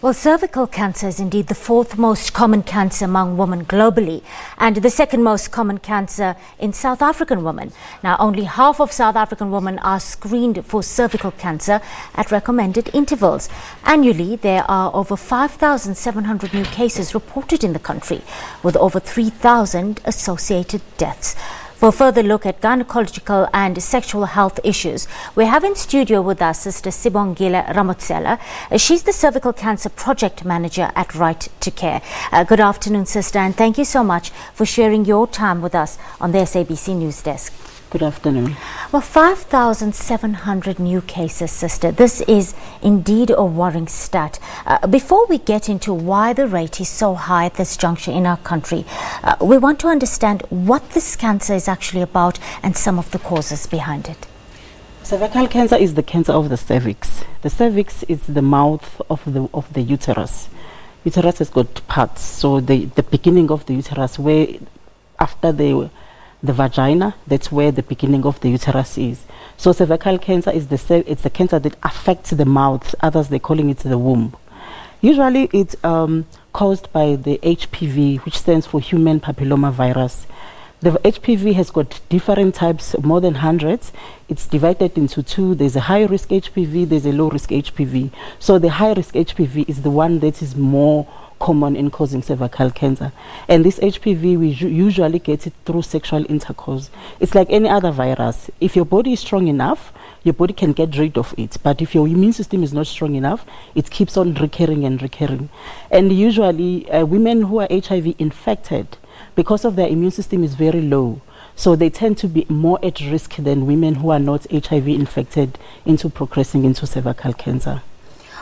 Well, cervical cancer is indeed the fourth most common cancer among women globally and the second most common cancer in South African women. Now, only half of South African women are screened for cervical cancer at recommended intervals. Annually, there are over 5,700 new cases reported in the country, with over 3,000 associated deaths. For a further look at gynaecological and sexual health issues, we have in studio with us Sister Sibongile Ramotshela. She's the Cervical Cancer Project Manager at Right to Care. Good afternoon, Sister, and thank you so much for sharing your time with us on the SABC News Desk. Good afternoon. Well, 5,700 new cases, Sister. This is indeed a worrying stat. Before we get into why the rate is so high at this juncture in our country, we want to understand what this cancer is actually about and some of the causes behind it. Cervical cancer is the cancer of the cervix. The cervix is the mouth of the uterus. Uterus has got parts, so the beginning of the uterus, where after the vagina, that's where the beginning of the uterus is. So cervical cancer is it's the cancer that affects the mouth. Others, they're calling it the womb. Usually it's caused by the HPV, which stands for human papilloma virus. The HPV has got different types, more than hundreds. It's divided into two. There's a high-risk HPV, there's a low-risk HPV. So the high-risk HPV is the one that is more common in causing cervical cancer. And this HPV, we usually get it through sexual intercourse. It's like any other virus. If your body is strong enough, your body can get rid of it. But if your immune system is not strong enough, it keeps on recurring and recurring. And usually women who are HIV infected, because of their immune system is very low, so they tend to be more at risk than women who are not HIV infected into progressing into cervical cancer.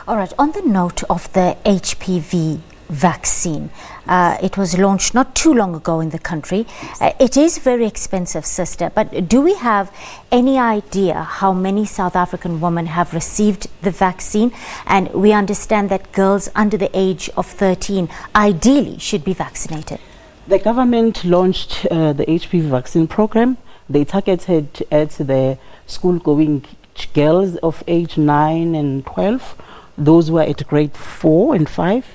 All right, on the note of the HPV vaccine, it was launched not too long ago in the country. It is very expensive, Sister, but do we have any idea how many South African women have received the vaccine? And we understand that girls under the age of 13 ideally should be vaccinated. The government launched the HPV vaccine program. They targeted at the school-going girls of age 9 and 12, those who are at grade 4 and 5.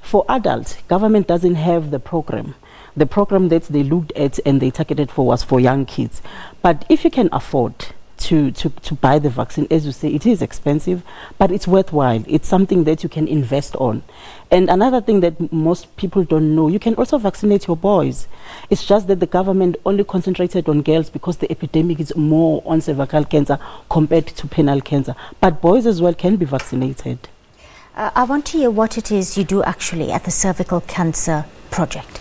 For adults, government doesn't have the program. The program that they looked at and they targeted for was for young kids. But if you can afford to buy the vaccine, as you say, it is expensive, but it's worthwhile. It's something that you can invest on. And another thing that most people don't know, you can also vaccinate your boys. It's just that the government only concentrated on girls because the epidemic is more on cervical cancer compared to penile cancer. But boys as well can be vaccinated. I want to hear what it is you do actually at the Cervical Cancer Project.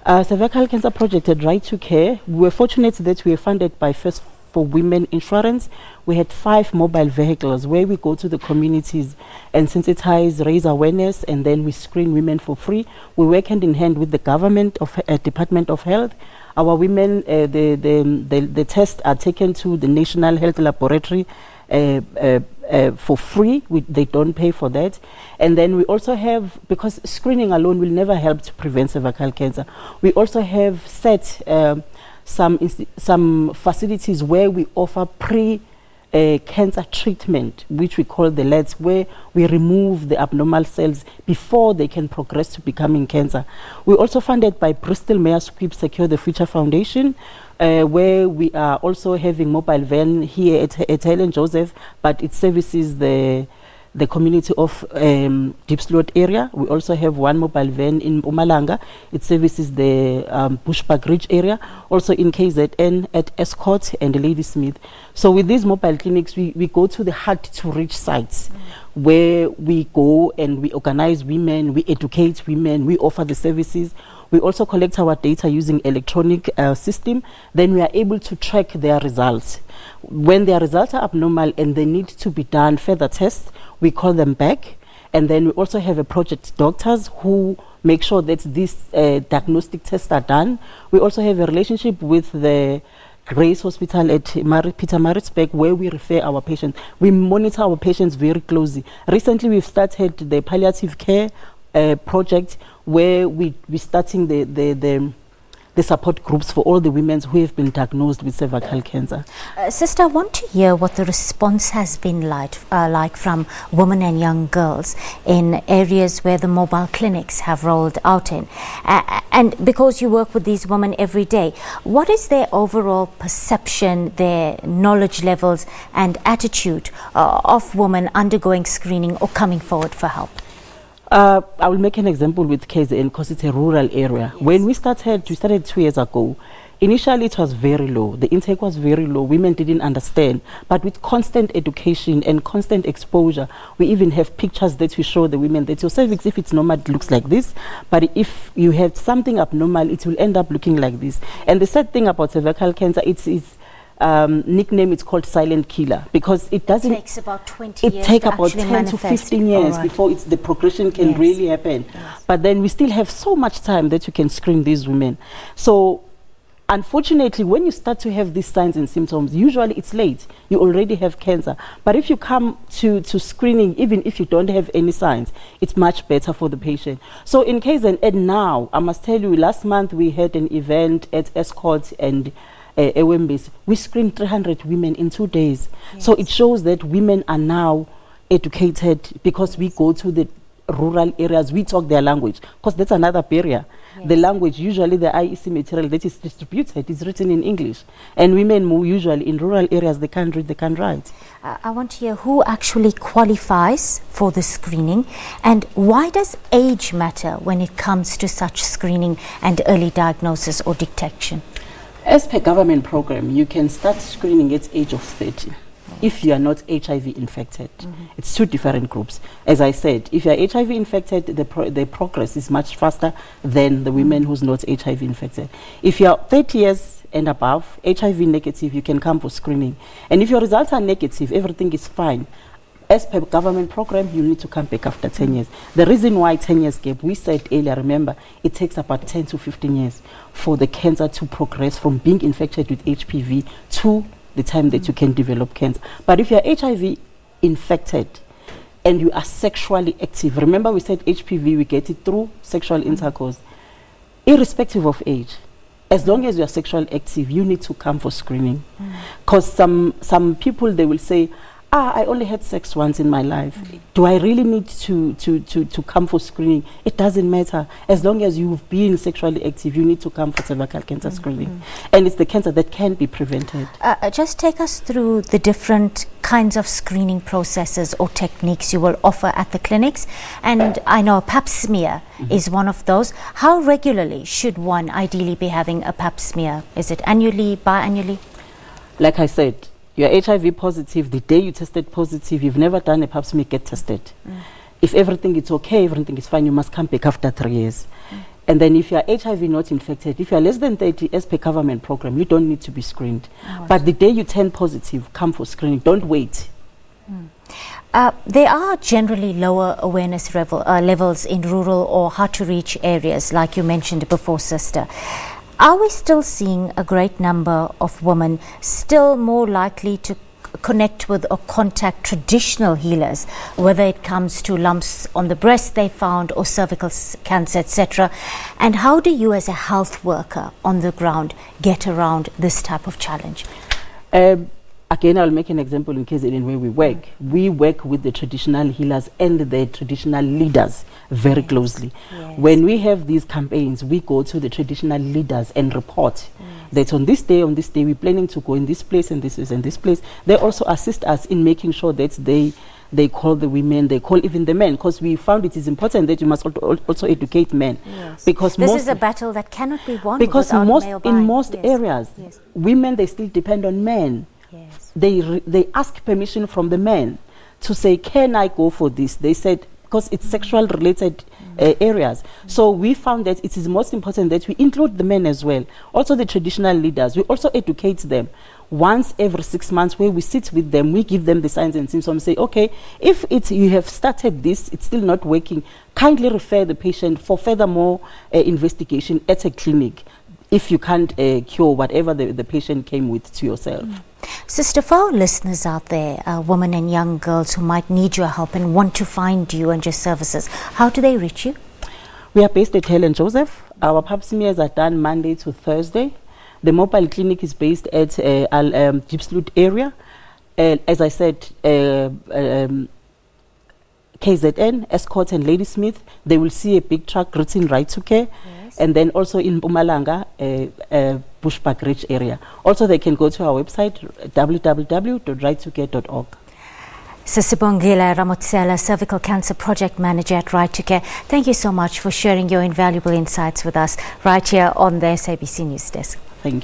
Cervical Cancer Project at Right to Care, we were fortunate that we were funded by First for Women Insurance. We had 5 mobile vehicles where we go to the communities and sensitize, raise awareness, and then we screen women for free. We work hand in hand with the government of Department of Health. Our women, the tests are taken to the National Health Laboratory for free. They don't pay for that. And then we also have, because screening alone will never help to prevent cervical cancer, we also have set some facilities where we offer pre-cancer treatment, which we call the LEDs, where we remove the abnormal cells before they can progress to becoming cancer. We're also funded by Bristol Mayor Squibb Secure the Future Foundation, where we are also having mobile van here at Helen Joseph, but it services the community of Deep Slot area. We also have one mobile van in Mpumalanga. It services the Bushbuck Ridge area, also in KZN at Escort and Ladysmith. So with these mobile clinics, we go to the hard-to-reach sites where we go and we organize women, we educate women, we offer the services. We also collect our data using electronic system. Then we are able to track their results. When their results are abnormal and they need to be done further tests, we call them back. And then we also have a project doctors who make sure that these diagnostic tests are done. We also have a relationship with the Grace Hospital at Pietermaritzburg, where we refer our patients. We monitor our patients very closely. Recently, we've started the palliative care project, where we're starting the the support groups for all the women who have been diagnosed with cervical cancer. Sister, I want to hear what the response has been like from women and young girls in areas where the mobile clinics have rolled out in. And because you work with these women every day, what is their overall perception, their knowledge levels and attitude of women undergoing screening or coming forward for help? I will make an example with KZN because it's a rural area. Yes. When we started 2 years ago. Initially, it was very low. The intake was very low. Women didn't understand. But with constant education and constant exposure, we even have pictures that we show the women that your cervix, if it's normal, it looks like this. But if you have something abnormal, it will end up looking like this. And the sad thing about cervical cancer, it's nickname is called silent killer because it doesn't. It takes about 20 years. It takes about 10 manifest. to 15 years before the progression can really happen. Yes. But then we still have so much time that you can screen these women. So unfortunately, when you start to have these signs and symptoms, usually it's late. You already have cancer. But if you come to screening, even if you don't have any signs, it's much better for the patient. So in KZN now, I must tell you, last month we had an event at Escort and Ewembisi. We screened 300 women in 2 days. Yes. So it shows that women are now educated because we go to the rural areas, we talk their language, because that's another barrier. Yes. The language, usually the IEC material that is distributed is written in English. And women who usually in rural areas, they can't read, they can't write. I want to hear who actually qualifies for the screening and why does age matter when it comes to such screening and early diagnosis or detection? As per government program, you can start screening at age of 30. If you are not HIV infected. It's two different groups. As I said, if you are HIV infected, the progress is much faster than the women who's not HIV infected. If you are 30 years and above, HIV negative, you can come for screening. And if your results are negative, everything is fine. As per government program, you need to come back after 10 years. The reason why 10 years gap, we said earlier, remember, it takes about 10 to 15 years for the cancer to progress from being infected with HPV to the time that you can develop cancer. But if you're HIV infected and you are sexually active, remember we said HPV, we get it through sexual intercourse, irrespective of age. As long as you are sexually active, you need to come for screening. Because some people, they will say, I only had sex once in my life. Do I really need to come for screening? It doesn't matter. As long as you've been sexually active, you need to come for cervical cancer screening. And it's the cancer that can be prevented. Just take us through the different kinds of screening processes or techniques you will offer at the clinics. And I know a pap smear is one of those. How regularly should one ideally be having a pap smear? Is it annually, biannually? Like I said, you're HIV positive, the day you tested positive, you've never done a pap smear, get tested. If everything is okay, everything is fine, you must come back after 3 years. And then if you're HIV not infected, if you're less than 30 as per government program, you don't need to be screened. But the day you turn positive, come for screening, don't wait. There are generally lower awareness levels in rural or hard to reach areas, like you mentioned before, Sister. Are we still seeing a great number of women still more likely to connect with or contact traditional healers, whether it comes to lumps on the breast they found or cervical cancer, etc.? And how do you as a health worker on the ground get around this type of challenge? Again, I'll make an example in KZN where we work. We work with the traditional healers and the traditional leaders very closely. When we have these campaigns, we go to the traditional leaders and report that on this day, we're planning to go in this place and this is in this place. They also assist us in making sure that they call the women, they call even the men, because we found it is important that you must also educate men. Because this is a battle that cannot be won because in most areas, women, they still depend on men. They ask permission from the men to say, can I go for this? They said, because it's sexual related areas. So we found that it is most important that we include the men as well. Also the traditional leaders, we also educate them. Once every 6 months where we sit with them, we give them the signs and symptoms, say, okay, if you have started this, it's still not working, kindly refer the patient for furthermore investigation at a clinic if you can't cure whatever the patient came with to yourself. Sister, for our listeners out there, women and young girls who might need your help and want to find you and your services, how do they reach you? We are based at Helen Joseph. Our pap smears are done Monday to Thursday. The mobile clinic is based at Gippsland area. As I said, KZN, Escort and Ladysmith, they will see a big truck written Right to Care. Yes. And then also in Mpumalanga, Bushbuck Ridge area. Also, they can go to our website, www.righttocare.org. Sister Sibongile Ramotshela, Cervical Cancer Project Manager at Right to Care. Thank you so much for sharing your invaluable insights with us right here on the SABC News Desk. Thank you.